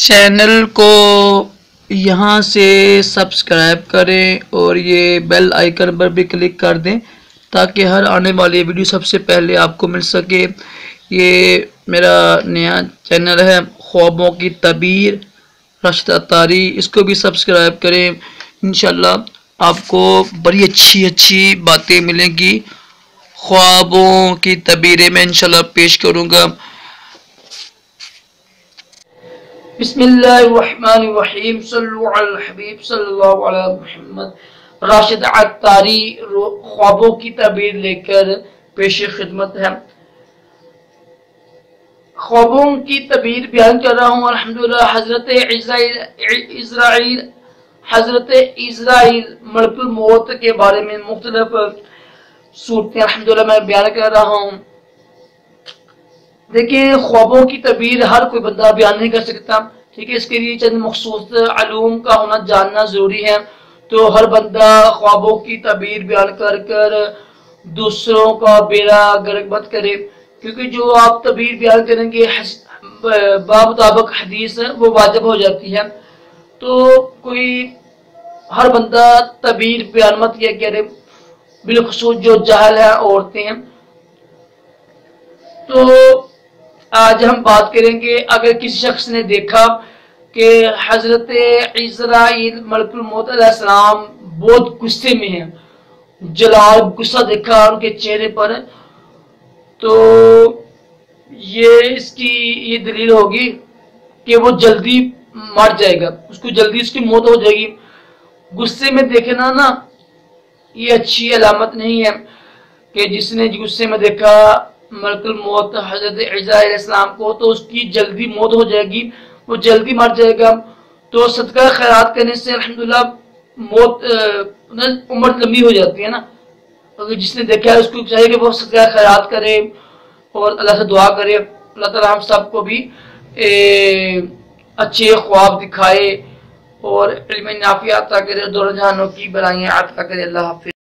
Channel کو یہاں سے سبسکرائب کریں اور یہ بیل آئیکن پر بھی کلک کر دیں تاکہ ہر آنے والی ویڈیو سب سے پہلے آپ کو مل سکے۔ یہ میرا نیا چینل ہے خوابوں کی تعبیر راشد عطاری، اس کو بھی سبسکرائب کریں۔ انشاءاللہ آپ کو بڑی اچھی باتیں ملیں گی۔ خوابوں کی تعبیریں میں انشاءاللہ پیش کروں گا۔ بسم اللہ الرحمن الرحیم، صلو علی الحبیب صلی اللہ علیہ محمد۔ راشد عطاری خوابوں کی تعبیر لے کر پیش خدمت ہے۔ خوابوں کی تعبیر بیان کر رہا ہوں الحمدللہ۔ حضرت اسرائیل ملک الموت کے بارے میں مختلف صورتیں الحمدللہ میں بیان کر رہا ہوں۔ دیکھیں، خوابوں کی تعبیر ہر کوئی بندہ بیان نہیں کر سکتا، ٹھیک ہے، اس کے لیے چند مخصوص علوم کا ہونا جاننا ضروری ہے۔ تو ہر بندہ خوابوں کی تعبیر بیان کر دوسروں کا بیڑا غرق مت کرے، کیونکہ جو آپ تعبیر بیان کریں گے بمطابق حدیث وہ واجب ہو جاتی ہے۔ تو کوئی ہر بندہ تعبیر بیان مت کیا کرے، بالخصوص جو جاہل ہیں، عورتیں ہیں۔ تو آج ہم بات کریں گے، اگر کسی شخص نے دیکھا کہ حضرت اسرائیل ملک الموت علیہ السلام بہت غصے میں ہیں، جلال غصہ دیکھا ان کے چہرے پر، تو اس کی دلیل ہوگی کہ وہ جلدی مر جائے گا، اس کو جلدی اس کی موت ہو جائے گی۔ غصے میں دیکھنا نا، یہ اچھی علامت نہیں ہے کہ جس نے غصے میں دیکھا ملک الموت حضرت عیسیٰ علیہ السلام کو تو اس کی جلدی موت ہو جائے گی، وہ جلدی مر جائے گا۔ تو صدقہ خیرات کرنے سے الحمدللہ عمر لمبی ہو جاتی ہے نا۔ اگر جس نے دیکھا ہے اس کو چاہیے کہ وہ صدقہ خیرات کرے اور اللہ سے دعا کرے، اللہ تعالیٰ ہم سب کو بھی اچھے خواب دکھائے اور علم نافع عطا کرے، دونوں جہانوں کی بلائیں عطا کرے۔ اللہ حافظ۔